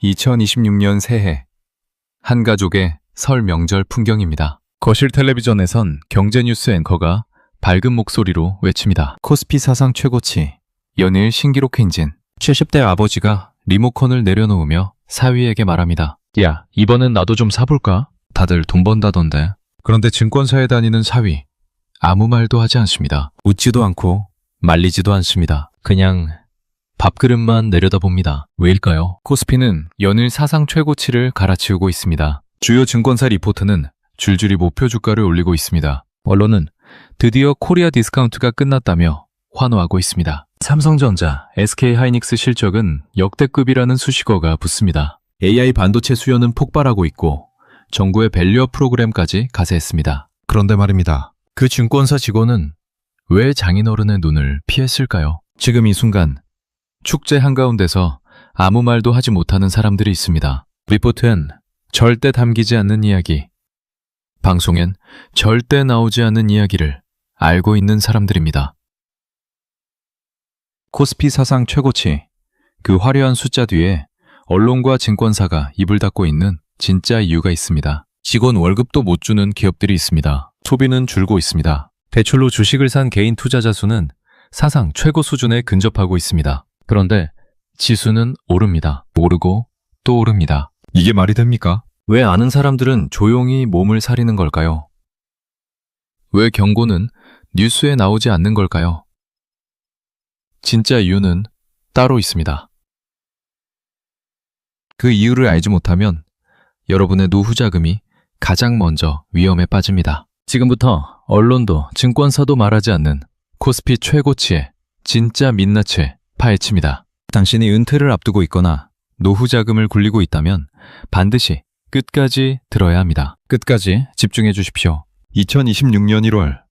2026년 새해 한 가족의 설 명절 풍경입니다. 거실 텔레비전에선 경제뉴스 앵커가 밝은 목소리로 외칩니다. 코스피 사상 최고치, 연일 신기록 행진. 70대 아버지가 리모컨을 내려놓으며 사위에게 말합니다. 야, 이번엔 나도 좀 사볼까? 다들 돈 번다던데. 그런데 증권사에 다니는 사위, 아무 말도 하지 않습니다. 웃지도 않고 말리지도 않습니다. 그냥 밥그릇만 내려다봅니다. 왜일까요? 코스피는 연일 사상 최고치를 갈아치우고 있습니다. 주요 증권사 리포트는 줄줄이 목표 주가를 올리고 있습니다. 언론은 드디어 코리아 디스카운트가 끝났다며 환호하고 있습니다. 삼성전자, SK하이닉스 실적은 역대급이라는 수식어가 붙습니다. AI 반도체 수요는 폭발하고 있고 정부의 밸류업 프로그램까지 가세했습니다. 그런데 말입니다. 그 증권사 직원은 왜 장인어른의 눈을 피했을까요? 지금 이 순간 축제 한가운데서 아무 말도 하지 못하는 사람들이 있습니다. 리포트엔 절대 담기지 않는 이야기, 방송엔 절대 나오지 않는 이야기를 알고 있는 사람들입니다. 코스피 사상 최고치, 그 화려한 숫자 뒤에 언론과 증권사가 입을 닫고 있는 진짜 이유가 있습니다. 직원 월급도 못 주는 기업들이 있습니다. 소비는 줄고 있습니다. 대출로 주식을 산 개인 투자자 수는 사상 최고 수준에 근접하고 있습니다. 그런데 지수는 오릅니다. 오르고 또 오릅니다. 이게 말이 됩니까? 왜 아는 사람들은 조용히 몸을 사리는 걸까요? 왜 경고는 뉴스에 나오지 않는 걸까요? 진짜 이유는 따로 있습니다. 그 이유를 알지 못하면 여러분의 노후 자금이 가장 먼저 위험에 빠집니다. 지금부터 언론도 증권사도 말하지 않는 코스피 최고치의 진짜 민낯을 파헤칩니다. 당신이 은퇴를 앞두고 있거나 노후 자금을 굴리고 있다면 반드시 끝까지 들어야 합니다. 끝까지 집중해 주십시오. 2026년 1월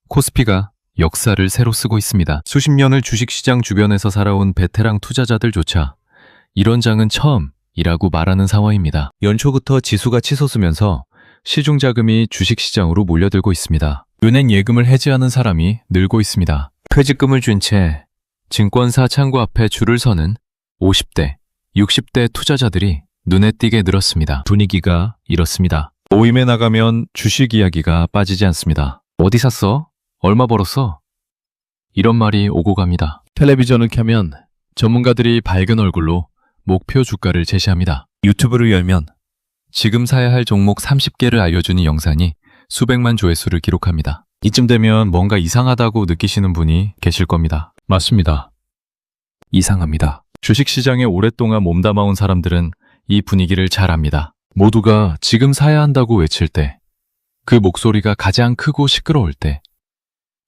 코스피가 역사를 새로 쓰고 있습니다. 수십 년을 주식시장 주변에서 살아온 베테랑 투자자들조차 이런 장은 처음이라고 말하는 상황입니다. 연초부터 지수가 치솟으면서 시중 자금이 주식시장으로 몰려들고 있습니다. 은행 예금을 해지하는 사람이 늘고 있습니다. 퇴직금을 준 채 증권사 창구 앞에 줄을 서는 50대, 60대 투자자들이 눈에 띄게 늘었습니다. 분위기가 이렇습니다. 모임에 나가면 주식 이야기가 빠지지 않습니다. 어디 샀어? 얼마 벌었어? 이런 말이 오고 갑니다. 텔레비전을 켜면 전문가들이 밝은 얼굴로 목표 주가를 제시합니다. 유튜브를 열면 지금 사야 할 종목 30개를 알려주는 영상이 수백만 조회수를 기록합니다. 이쯤 되면 뭔가 이상하다고 느끼시는 분이 계실 겁니다. 맞습니다. 이상합니다. 주식시장에 오랫동안 몸담아온 사람들은 이 분위기를 잘 압니다. 모두가 지금 사야 한다고 외칠 때, 그 목소리가 가장 크고 시끄러울 때,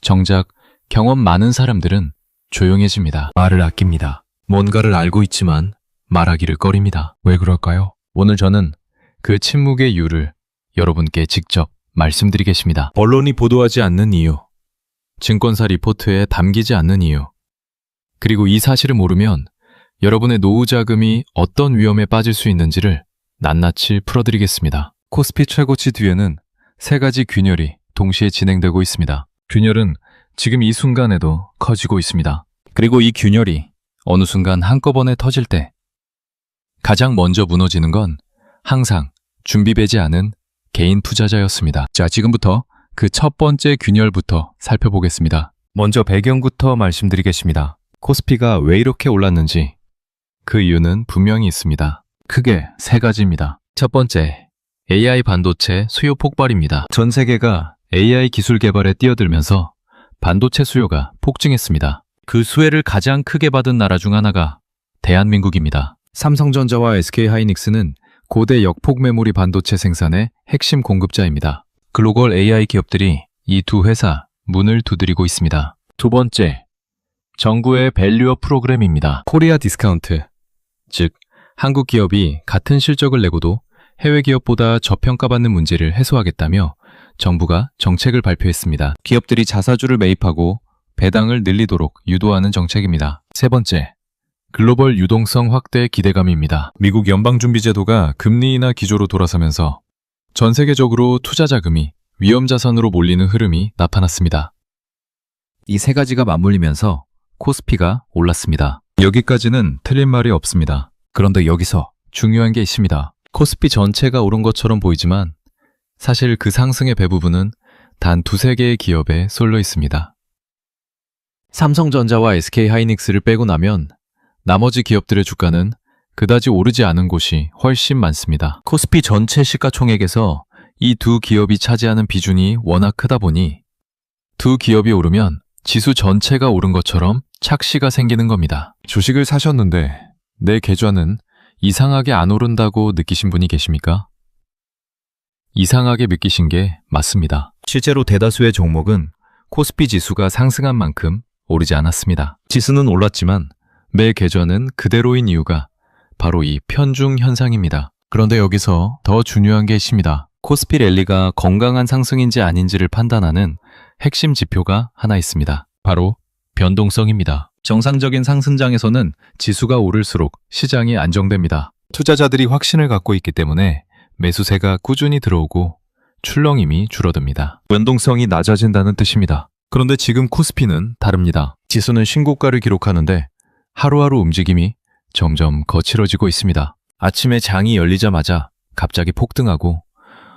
정작 경험 많은 사람들은 조용해집니다. 말을 아낍니다. 뭔가를 알고 있지만 말하기를 꺼립니다. 왜 그럴까요? 오늘 저는 그 침묵의 이유를 여러분께 직접 말씀드리겠습니다. 언론이 보도하지 않는 이유, 증권사 리포트에 담기지 않는 이유, 그리고 이 사실을 모르면 여러분의 노후 자금이 어떤 위험에 빠질 수 있는지를 낱낱이 풀어드리겠습니다. 코스피 최고치 뒤에는 세 가지 균열이 동시에 진행되고 있습니다. 균열은 지금 이 순간에도 커지고 있습니다. 그리고 이 균열이 어느 순간 한꺼번에 터질 때 가장 먼저 무너지는 건 항상 준비되지 않은 개인 투자자였습니다. 자, 지금부터 그 첫 번째 균열부터 살펴보겠습니다. 먼저 배경부터 말씀드리겠습니다. 코스피가 왜 이렇게 올랐는지 그 이유는 분명히 있습니다. 크게 세 가지입니다. 첫 번째, AI 반도체 수요 폭발입니다. 전 세계가 AI 기술 개발에 뛰어들면서 반도체 수요가 폭증했습니다. 그 수혜를 가장 크게 받은 나라 중 하나가 대한민국입니다. 삼성전자와 SK하이닉스는 고대 역폭 메모리 반도체 생산의 핵심 공급자입니다. 글로벌 AI 기업들이 이 두 회사 문을 두드리고 있습니다. 두 번째, 정부의 밸류업 프로그램입니다. 코리아 디스카운트, 즉 한국 기업이 같은 실적을 내고도 해외 기업보다 저평가받는 문제를 해소하겠다며 정부가 정책을 발표했습니다. 기업들이 자사주를 매입하고 배당을 늘리도록 유도하는 정책입니다. 세 번째, 글로벌 유동성 확대 기대감입니다. 미국 연방준비제도가 금리 인하 기조로 돌아서면서 전 세계적으로 투자 자금이 위험자산으로 몰리는 흐름이 나타났습니다. 이 세 가지가 맞물리면서 코스피가 올랐습니다. 여기까지는 틀린 말이 없습니다. 그런데 여기서 중요한 게 있습니다. 코스피 전체가 오른 것처럼 보이지만 사실 그 상승의 배부분은 단 두세 개의 기업에 쏠려 있습니다. 삼성전자와 SK하이닉스를 빼고 나면 나머지 기업들의 주가는 그다지 오르지 않은 곳이 훨씬 많습니다. 코스피 전체 시가총액에서 이 두 기업이 차지하는 비중이 워낙 크다 보니 두 기업이 오르면 지수 전체가 오른 것처럼 착시가 생기는 겁니다. 주식을 사셨는데 내 계좌는 이상하게 안 오른다고 느끼신 분이 계십니까? 이상하게 느끼신 게 맞습니다. 실제로 대다수의 종목은 코스피 지수가 상승한 만큼 오르지 않았습니다. 지수는 올랐지만 매 계좌는 그대로인 이유가 바로 이 편중 현상입니다. 그런데 여기서 더 중요한 게 있습니다. 코스피 랠리가 건강한 상승인지 아닌지를 판단하는 핵심 지표가 하나 있습니다. 바로 변동성입니다. 정상적인 상승장에서는 지수가 오를수록 시장이 안정됩니다. 투자자들이 확신을 갖고 있기 때문에 매수세가 꾸준히 들어오고 출렁임이 줄어듭니다. 변동성이 낮아진다는 뜻입니다. 그런데 지금 코스피는 다릅니다. 지수는 신고가를 기록하는데 하루하루 움직임이 점점 거칠어지고 있습니다. 아침에 장이 열리자마자 갑자기 폭등하고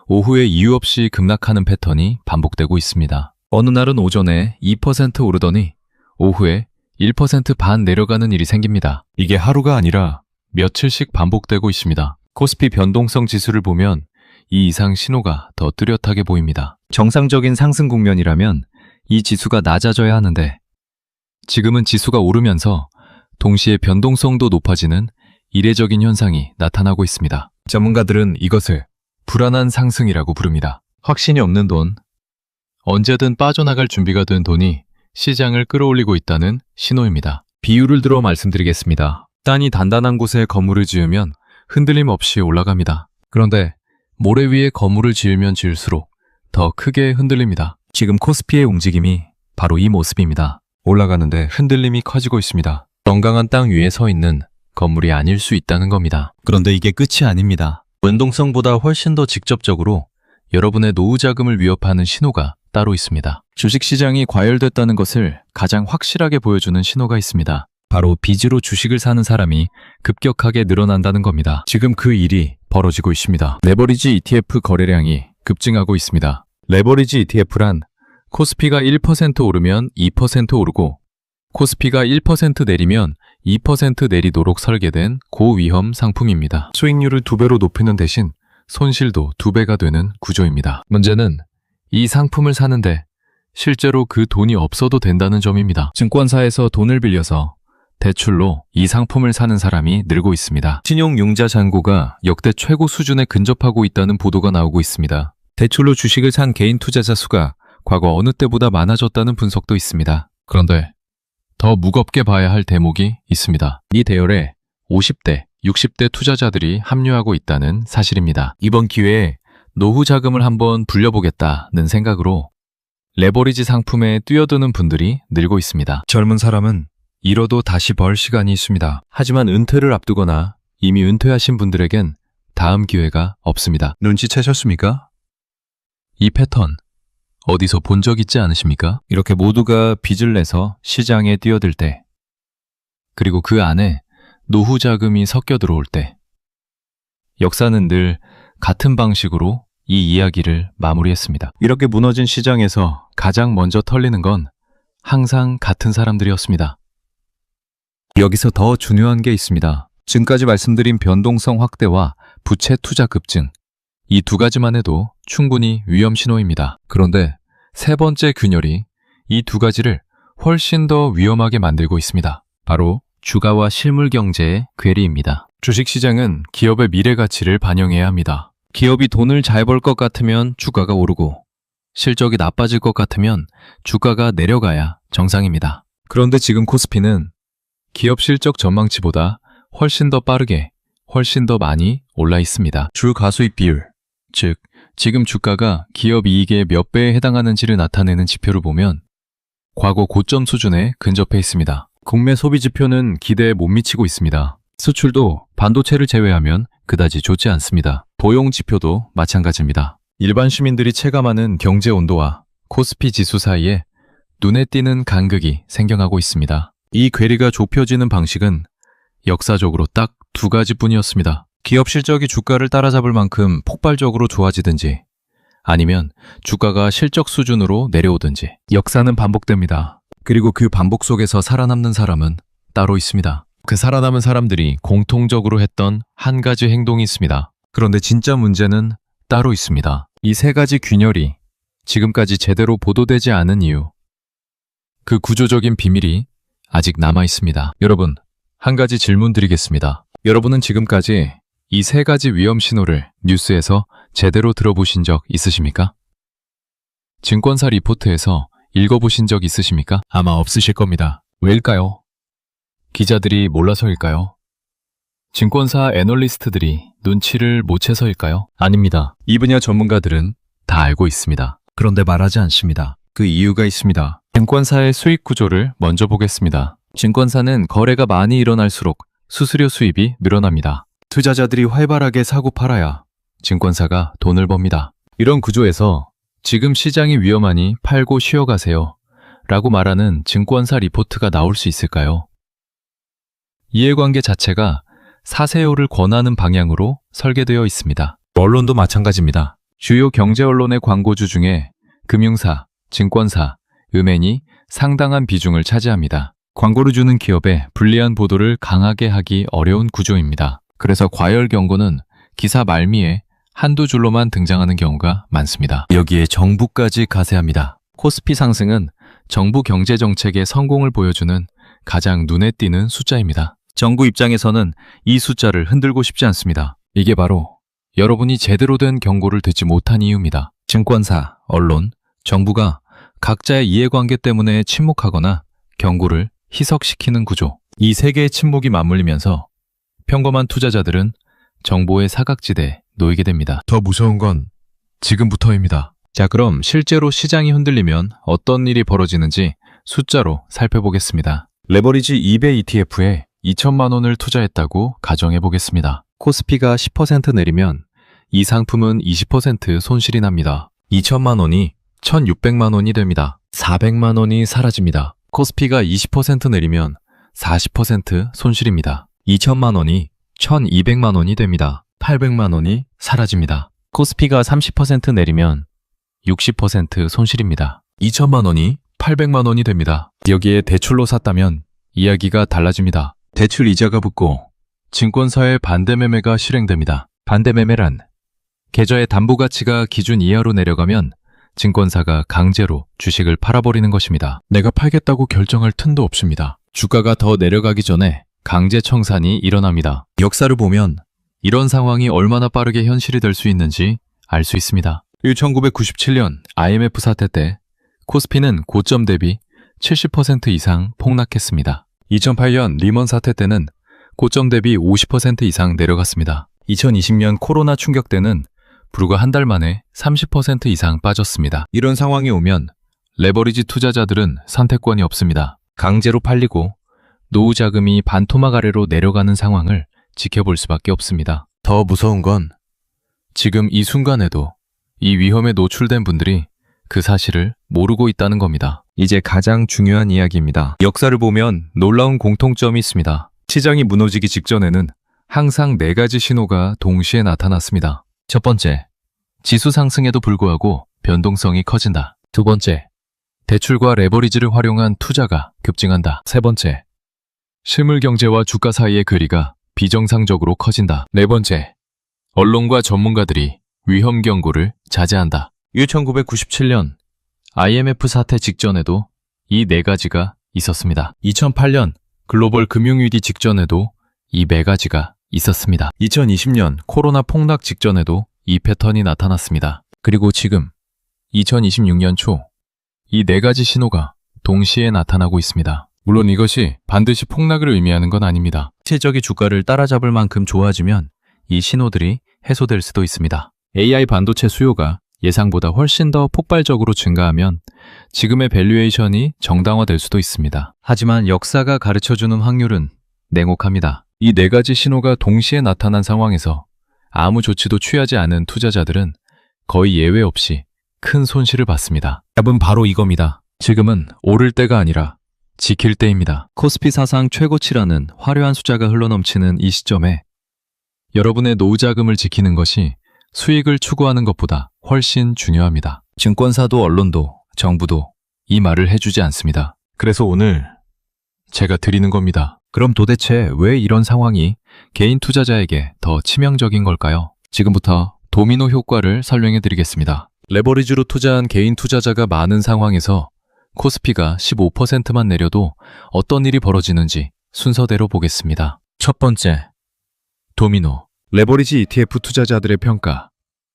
오후에 이유 없이 급락하는 패턴이 반복되고 있습니다. 어느 날은 오전에 2% 오르더니 오후에 1% 반 내려가는 일이 생깁니다. 이게 하루가 아니라 며칠씩 반복되고 있습니다. 코스피 변동성 지수를 보면 이 이상 신호가 더 뚜렷하게 보입니다. 정상적인 상승 국면이라면 이 지수가 낮아져야 하는데 지금은 지수가 오르면서 동시에 변동성도 높아지는 이례적인 현상이 나타나고 있습니다. 전문가들은 이것을 불안한 상승이라고 부릅니다. 확신이 없는 돈, 언제든 빠져나갈 준비가 된 돈이 시장을 끌어올리고 있다는 신호입니다. 비유를 들어 말씀드리겠습니다. 땅이 단단한 곳에 건물을 지으면 흔들림 없이 올라갑니다. 그런데 모래 위에 건물을 지으면 지을수록 더 크게 흔들립니다. 지금 코스피의 움직임이 바로 이 모습입니다. 올라가는데 흔들림이 커지고 있습니다. 건강한 땅 위에 서 있는 건물이 아닐 수 있다는 겁니다. 그런데 이게 끝이 아닙니다. 변동성보다 훨씬 더 직접적으로 여러분의 노후 자금을 위협하는 신호가 따로 있습니다. 주식시장이 과열됐다는 것을 가장 확실하게 보여주는 신호가 있습니다. 바로 빚으로 주식을 사는 사람이 급격하게 늘어난다는 겁니다. 지금 그 일이 벌어지고 있습니다. 레버리지 ETF 거래량이 급증하고 있습니다. 레버리지 ETF란 코스피가 1% 오르면 2% 오르고 코스피가 1% 내리면 2% 내리도록 설계된 고위험 상품입니다. 수익률을 2배로 높이는 대신 손실도 2배가 되는 구조입니다. 문제는 이 상품을 사는데 실제로 그 돈이 없어도 된다는 점입니다. 증권사에서 돈을 빌려서 대출로 이 상품을 사는 사람이 늘고 있습니다. 신용융자 잔고가 역대 최고 수준에 근접하고 있다는 보도가 나오고 있습니다. 대출로 주식을 산 개인 투자자 수가 과거 어느 때보다 많아졌다는 분석도 있습니다. 그런데 더 무겁게 봐야 할 대목이 있습니다. 이 대열에 50대, 60대 투자자들이 합류하고 있다는 사실입니다. 이번 기회에 노후 자금을 한번 불려보겠다는 생각으로 레버리지 상품에 뛰어드는 분들이 늘고 있습니다. 젊은 사람은 잃어도 다시 벌 시간이 있습니다. 하지만 은퇴를 앞두거나 이미 은퇴하신 분들에겐 다음 기회가 없습니다. 눈치채셨습니까? 이 패턴 어디서 본 적 있지 않으십니까? 이렇게 모두가 빚을 내서 시장에 뛰어들 때, 그리고 그 안에 노후 자금이 섞여 들어올 때, 역사는 늘 같은 방식으로 이 이야기를 마무리했습니다. 이렇게 무너진 시장에서 가장 먼저 털리는 건 항상 같은 사람들이었습니다. 여기서 더 중요한 게 있습니다. 지금까지 말씀드린 변동성 확대와 부채 투자 급증, 이 두 가지만 해도 충분히 위험 신호입니다. 그런데 세 번째 균열이 이 두 가지를 훨씬 더 위험하게 만들고 있습니다. 바로 주가와 실물 경제의 괴리입니다. 주식시장은 기업의 미래 가치를 반영해야 합니다. 기업이 돈을 잘 벌 것 같으면 주가가 오르고 실적이 나빠질 것 같으면 주가가 내려가야 정상입니다. 그런데 지금 코스피는 기업 실적 전망치보다 훨씬 더 빠르게, 훨씬 더 많이 올라 있습니다. 주가수익 비율, 즉 지금 주가가 기업 이익의 몇 배에 해당하는지를 나타내는 지표를 보면 과거 고점 수준에 근접해 있습니다. 국내 소비 지표는 기대에 못 미치고 있습니다. 수출도 반도체를 제외하면 그다지 좋지 않습니다. 고용 지표도 마찬가지입니다. 일반 시민들이 체감하는 경제 온도와 코스피 지수 사이에 눈에 띄는 간극이 생겨나고 있습니다. 이 괴리가 좁혀지는 방식은 역사적으로 딱 두 가지뿐이었습니다. 기업 실적이 주가를 따라잡을 만큼 폭발적으로 좋아지든지 아니면 주가가 실적 수준으로 내려오든지 역사는 반복됩니다. 그리고 그 반복 속에서 살아남는 사람은 따로 있습니다. 그 살아남은 사람들이 공통적으로 했던 한 가지 행동이 있습니다. 그런데 진짜 문제는 따로 있습니다. 이 세 가지 균열이 지금까지 제대로 보도되지 않은 이유, 그 구조적인 비밀이 아직 남아 있습니다. 여러분, 한 가지 질문 드리겠습니다. 여러분은 지금까지 이 세 가지 위험 신호를 뉴스에서 제대로 들어보신 적 있으십니까? 증권사 리포트에서 읽어보신 적 있으십니까? 아마 없으실 겁니다. 왜일까요? 기자들이 몰라서일까요? 증권사 애널리스트들이 눈치를 못 채서일까요? 아닙니다. 이 분야 전문가들은 다 알고 있습니다. 그런데 말하지 않습니다. 그 이유가 있습니다. 증권사의 수익 구조를 먼저 보겠습니다. 증권사는 거래가 많이 일어날수록 수수료 수입이 늘어납니다. 투자자들이 활발하게 사고 팔아야 증권사가 돈을 법니다. 이런 구조에서 지금 시장이 위험하니 팔고 쉬어가세요 라고 말하는 증권사 리포트가 나올 수 있을까요? 이해관계 자체가 사세요를 권하는 방향으로 설계되어 있습니다. 언론도 마찬가지입니다. 주요 경제 언론의 광고주 중에 금융사, 증권사, 은행이 상당한 비중을 차지합니다. 광고를 주는 기업에 불리한 보도를 강하게 하기 어려운 구조입니다. 그래서 과열 경고는 기사 말미에 한두 줄로만 등장하는 경우가 많습니다. 여기에 정부까지 가세합니다. 코스피 상승은 정부 경제 정책의 성공을 보여주는 가장 눈에 띄는 숫자입니다. 정부 입장에서는 이 숫자를 흔들고 싶지 않습니다. 이게 바로 여러분이 제대로 된 경고를 듣지 못한 이유입니다. 증권사, 언론, 정부가 각자의 이해관계 때문에 침묵하거나 경고를 희석시키는 구조. 이 세 개의 침묵이 맞물리면서 평범한 투자자들은 정보의 사각지대에 놓이게 됩니다. 더 무서운 건 지금부터입니다. 자, 그럼 실제로 시장이 흔들리면 어떤 일이 벌어지는지 숫자로 살펴보겠습니다. 레버리지 2배 ETF에 2천만 원을 투자했다고 가정해 보겠습니다. 코스피가 10% 내리면 이 상품은 20% 손실이 납니다. 2천만 원이 1,600만 원이 됩니다. 400만 원이 사라집니다. 코스피가 20% 내리면 40% 손실입니다. 2천만 원이 1,200만 원이 됩니다. 800만 원이 사라집니다. 코스피가 30% 내리면 60% 손실입니다. 2천만 원이 800만 원이 됩니다. 여기에 대출로 샀다면 이야기가 달라집니다. 대출 이자가 붙고 증권사의 반대매매가 실행됩니다. 반대매매란 계좌의 담보가치가 기준 이하로 내려가면 증권사가 강제로 주식을 팔아버리는 것입니다. 내가 팔겠다고 결정할 틈도 없습니다. 주가가 더 내려가기 전에 강제 청산이 일어납니다. 역사를 보면 이런 상황이 얼마나 빠르게 현실이 될 수 있는지 알 수 있습니다. 1997년 IMF 사태 때 코스피는 고점 대비 70% 이상 폭락했습니다. 2008년 리먼 사태 때는 고점 대비 50% 이상 내려갔습니다. 2020년 코로나 충격 때는 불과 한 달 만에 30% 이상 빠졌습니다. 이런 상황이 오면 레버리지 투자자들은 선택권이 없습니다. 강제로 팔리고 노후 자금이 반토막 아래로 내려가는 상황을 지켜볼 수밖에 없습니다. 더 무서운 건 지금 이 순간에도 이 위험에 노출된 분들이 그 사실을 모르고 있다는 겁니다. 이제 가장 중요한 이야기입니다. 역사를 보면 놀라운 공통점이 있습니다. 시장이 무너지기 직전에는 항상 네 가지 신호가 동시에 나타났습니다. 첫 번째, 지수 상승에도 불구하고 변동성이 커진다. 두 번째, 대출과 레버리지를 활용한 투자가 급증한다. 세 번째, 실물 경제와 주가 사이의 거리가 비정상적으로 커진다. 네 번째, 언론과 전문가들이 위험 경고를 자제한다. 1997년 IMF 사태 직전에도 이 네 가지가 있었습니다. 2008년 글로벌 금융위기 직전에도 이 네 가지가 있었습니다. 2020년 코로나 폭락 직전에도 이 패턴이 나타났습니다. 그리고 지금 2026년 초 이 네 가지 신호가 동시에 나타나고 있습니다. 물론 이것이 반드시 폭락을 의미하는 건 아닙니다. 실적이 주가를 따라잡을 만큼 좋아지면 이 신호들이 해소될 수도 있습니다. AI 반도체 수요가 예상보다 훨씬 더 폭발적으로 증가하면 지금의 밸류에이션이 정당화될 수도 있습니다. 하지만 역사가 가르쳐주는 확률은 냉혹합니다. 이 네 가지 신호가 동시에 나타난 상황에서 아무 조치도 취하지 않은 투자자들은 거의 예외 없이 큰 손실을 봤습니다. 답은 바로 이겁니다. 지금은 오를 때가 아니라 지킬 때입니다. 코스피 사상 최고치라는 화려한 숫자가 흘러넘치는 이 시점에 여러분의 노후 자금을 지키는 것이 수익을 추구하는 것보다 훨씬 중요합니다. 증권사도 언론도 정부도 이 말을 해주지 않습니다. 그래서 오늘 제가 드리는 겁니다. 그럼 도대체 왜 이런 상황이 개인 투자자에게 더 치명적인 걸까요? 지금부터 도미노 효과를 설명해 드리겠습니다. 레버리지로 투자한 개인 투자자가 많은 상황에서 코스피가 15%만 내려도 어떤 일이 벌어지는지 순서대로 보겠습니다. 첫 번째, 도미노. 레버리지 ETF 투자자들의 평가.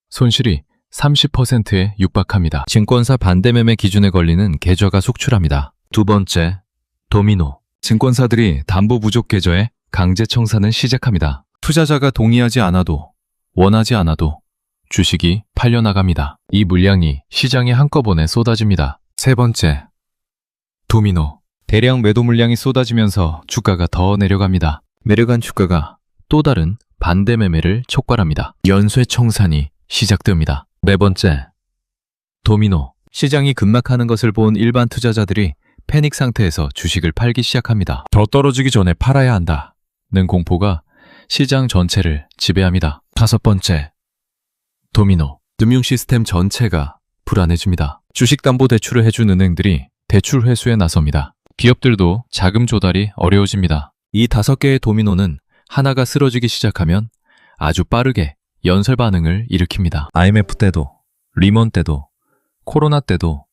손실이 30%에 육박합니다. 증권사 반대매매 기준에 걸리는 계좌가 속출합니다. 두 번째, 도미노. 증권사들이 담보 부족 계좌에 강제 청산을 시작합니다. 투자자가 동의하지 않아도, 원하지 않아도 주식이 팔려나갑니다. 이 물량이 시장에 한꺼번에 쏟아집니다. 세 번째, 도미노. 대량 매도 물량이 쏟아지면서 주가가 더 내려갑니다. 내려간 주가가 또 다른 반대 매매를 촉발합니다. 연쇄 청산이 시작됩니다. 네 번째, 도미노. 시장이 급락하는 것을 본 일반 투자자들이 패닉 상태에서 주식을 팔기 시작합니다. 더 떨어지기 전에 팔아야 한다는 공포가 시장 전체를 지배합니다. 다섯 번째, 도미노. 금융 시스템 전체가 불안해집니다. 주식담보대출을 해준 은행들이 대출 회수에 나섭니다. 기업들도 자금 조달이 어려워집니다. 이 5개의 도미노는 하나가 쓰러지기 시작하면 아주 빠르게 연쇄 반응을 일으킵니다. IMF 때도, 리먼 때도, 코로나 때도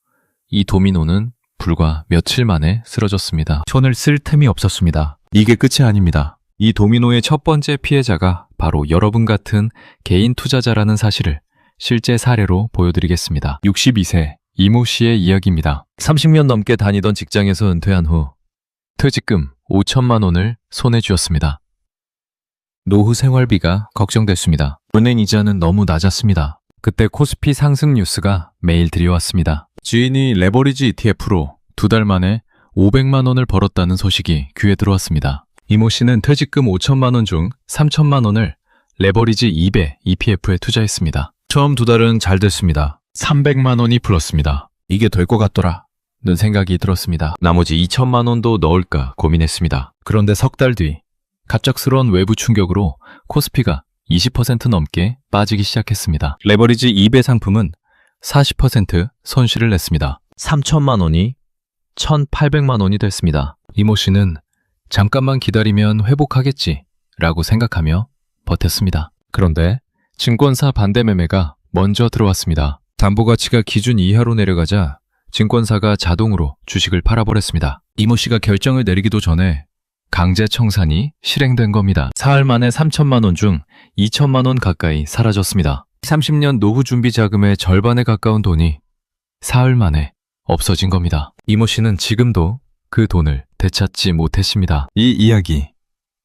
이 도미노는 불과 며칠 만에 쓰러졌습니다. 손을 쓸 틈이 없었습니다. 이게 끝이 아닙니다. 이 도미노의 첫 번째 피해자가 바로 여러분 같은 개인 투자자라는 사실을 실제 사례로 보여드리겠습니다. 62세 이모 씨의 이야기입니다. 30년 넘게 다니던 직장에서 은퇴한 후 퇴직금 5천만 원을 손에 쥐었습니다. 노후 생활비가 걱정됐습니다. 은행 이자는 너무 낮았습니다. 그때 코스피 상승 뉴스가 매일 들여왔습니다. 지인이 레버리지 ETF로 2달 만에 500만 원을 벌었다는 소식이 귀에 들어왔습니다. 이모 씨는 퇴직금 5천만 원 중 3천만 원을 레버리지 2배 ETF에 투자했습니다. 처음 2달은 잘 됐습니다. 300만 원이 불었습니다. 이게 될 것 같더라 는 생각이 들었습니다. 나머지 2천만 원도 넣을까 고민했습니다. 그런데 석 달 뒤 갑작스러운 외부 충격으로 코스피가 20% 넘게 빠지기 시작했습니다. 레버리지 2배 상품은 40% 손실을 냈습니다. 3천만 원이 1,800만 원이 됐습니다. 이모 씨는 잠깐만 기다리면 회복하겠지 라고 생각하며 버텼습니다. 그런데 증권사 반대 매매가 먼저 들어왔습니다. 담보 가치가 기준 이하로 내려가자 증권사가 자동으로 주식을 팔아버렸습니다. 이모 씨가 결정을 내리기도 전에 강제 청산이 실행된 겁니다. 사흘 만에 3천만 원 중 2천만 원 가까이 사라졌습니다. 30년 노후 준비 자금의 절반에 가까운 돈이 사흘 만에 없어진 겁니다. 이모 씨는 지금도 그 돈을 되찾지 못했습니다. 이 이야기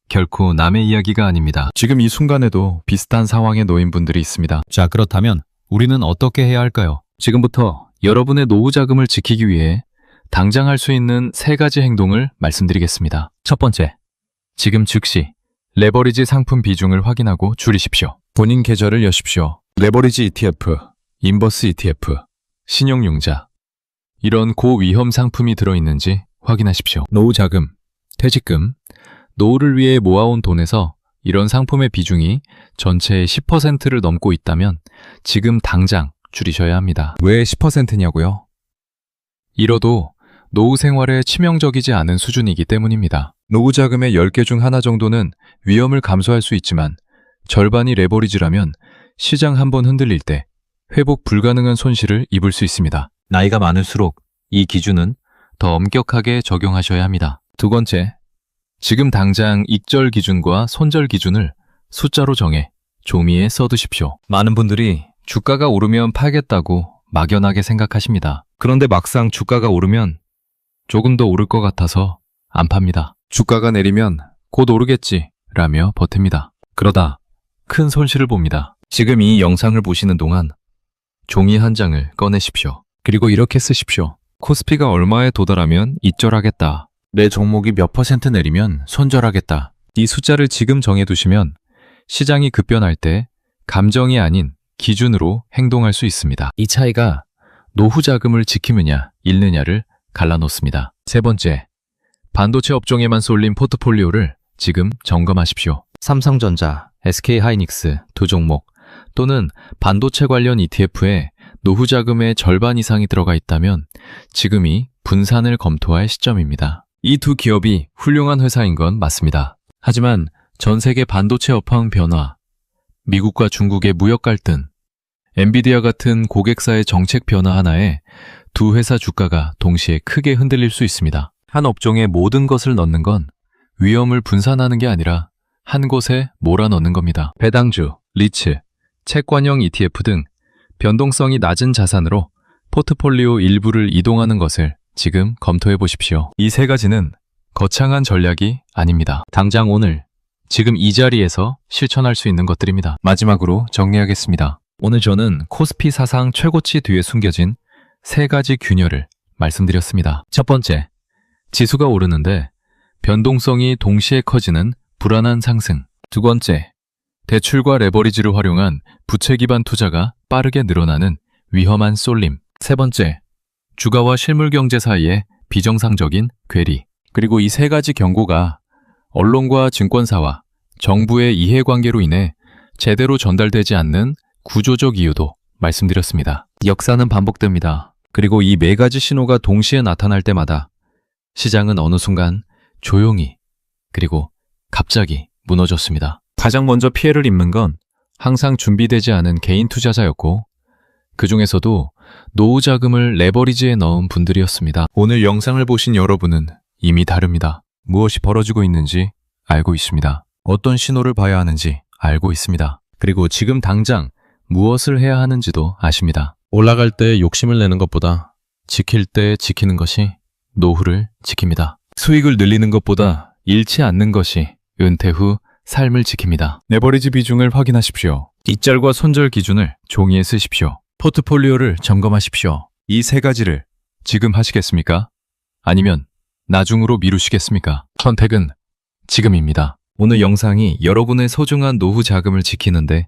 결코 남의 이야기가 아닙니다. 지금 이 순간에도 비슷한 상황에 놓인 분들이 있습니다. 자, 그렇다면 우리는 어떻게 해야 할까요? 지금부터 여러분의 노후 자금을 지키기 위해 당장 할 수 있는 3가지 행동을 말씀드리겠습니다. 첫 번째, 지금 즉시 레버리지 상품 비중을 확인하고 줄이십시오. 본인 계좌를 여십시오. 레버리지 ETF, 인버스 ETF, 신용융자 이런 고위험 상품이 들어있는지 확인하십시오. 노후 자금, 퇴직금, 노후를 위해 모아온 돈에서 이런 상품의 비중이 전체의 10%를 넘고 있다면 지금 당장 줄이셔야 합니다. 왜 10%냐고요? 이러도 노후 생활에 치명적이지 않은 수준이기 때문입니다. 노후 자금의 10개 중 하나 정도는 위험을 감소할 수 있지만 절반이 레버리지라면 시장 한번 흔들릴 때 회복 불가능한 손실을 입을 수 있습니다. 나이가 많을수록 이 기준은 더 엄격하게 적용하셔야 합니다. 두 번째, 지금 당장 익절 기준과 손절 기준을 숫자로 정해 종이에 써두십시오. 많은 분들이 주가가 오르면 팔겠다고 막연하게 생각하십니다. 그런데 막상 주가가 오르면 조금 더 오를 것 같아서 안 팝니다. 주가가 내리면 곧 오르겠지 라며 버팁니다. 그러다 큰 손실을 봅니다. 지금 이 영상을 보시는 동안 종이 한 장을 꺼내십시오. 그리고 이렇게 쓰십시오. 코스피가 얼마에 도달하면 익절하겠다. 내 종목이 몇 % 내리면 손절하겠다. 이 숫자를 지금 정해두시면 시장이 급변할 때 감정이 아닌 기준으로 행동할 수 있습니다. 이 차이가 노후 자금을 지키느냐 잃느냐를 갈라놓습니다. 세 번째, 반도체 업종에만 쏠린 포트폴리오를 지금 점검하십시오. 삼성전자, SK하이닉스 두 종목 또는 반도체 관련 ETF에 노후 자금의 절반 이상이 들어가 있다면 지금이 분산을 검토할 시점입니다. 이 두 기업이 훌륭한 회사인 건 맞습니다. 하지만 전 세계 반도체 업황 변화, 미국과 중국의 무역 갈등, 엔비디아 같은 고객사의 정책 변화 하나에 두 회사 주가가 동시에 크게 흔들릴 수 있습니다. 한 업종에 모든 것을 넣는 건 위험을 분산하는 게 아니라 한 곳에 몰아넣는 겁니다. 배당주, 리츠, 채권형 ETF 등 변동성이 낮은 자산으로 포트폴리오 일부를 이동하는 것을 지금 검토해 보십시오. 이 세 가지는 거창한 전략이 아닙니다. 당장 오늘, 지금 이 자리에서 실천할 수 있는 것들입니다. 마지막으로 정리하겠습니다. 오늘 저는 코스피 사상 최고치 뒤에 숨겨진 세 가지 균열을 말씀드렸습니다. 첫 번째, 지수가 오르는데 변동성이 동시에 커지는 불안한 상승. 두 번째, 대출과 레버리지를 활용한 부채 기반 투자가 빠르게 늘어나는 위험한 쏠림. 세 번째, 주가와 실물 경제 사이에 비정상적인 괴리. 그리고 이 세 가지 경고가 언론과 증권사와 정부의 이해관계로 인해 제대로 전달되지 않는 구조적 이유도 말씀드렸습니다. 역사는 반복됩니다. 그리고 이 네 가지 신호가 동시에 나타날 때마다 시장은 어느 순간 조용히 그리고 갑자기 무너졌습니다. 가장 먼저 피해를 입는 건 항상 준비되지 않은 개인 투자자였고 그 중에서도 노후 자금을 레버리지에 넣은 분들이었습니다. 오늘 영상을 보신 여러분은 이미 다릅니다. 무엇이 벌어지고 있는지 알고 있습니다. 어떤 신호를 봐야 하는지 알고 있습니다. 그리고 지금 당장 무엇을 해야 하는지도 아십니다. 올라갈 때 욕심을 내는 것보다 지킬 때 지키는 것이 노후를 지킵니다. 수익을 늘리는 것보다 잃지 않는 것이 은퇴 후 삶을 지킵니다. 레버리지 비중을 확인하십시오. 뒷절과 손절 기준을 종이에 쓰십시오. 포트폴리오를 점검하십시오. 이 세 가지를 지금 하시겠습니까? 아니면 나중으로 미루시겠습니까? 선택은 지금입니다. 오늘 영상이 여러분의 소중한 노후 자금을 지키는데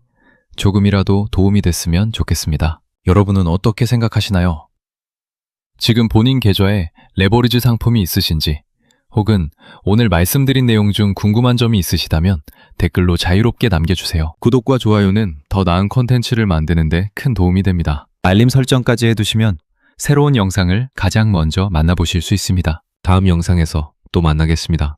조금이라도 도움이 됐으면 좋겠습니다. 여러분은 어떻게 생각하시나요? 지금 본인 계좌에 레버리지 상품이 있으신지 혹은 오늘 말씀드린 내용 중 궁금한 점이 있으시다면 댓글로 자유롭게 남겨주세요. 구독과 좋아요는 더 나은 콘텐츠를 만드는 데 큰 도움이 됩니다. 알림 설정까지 해두시면 새로운 영상을 가장 먼저 만나보실 수 있습니다. 다음 영상에서 또 만나겠습니다.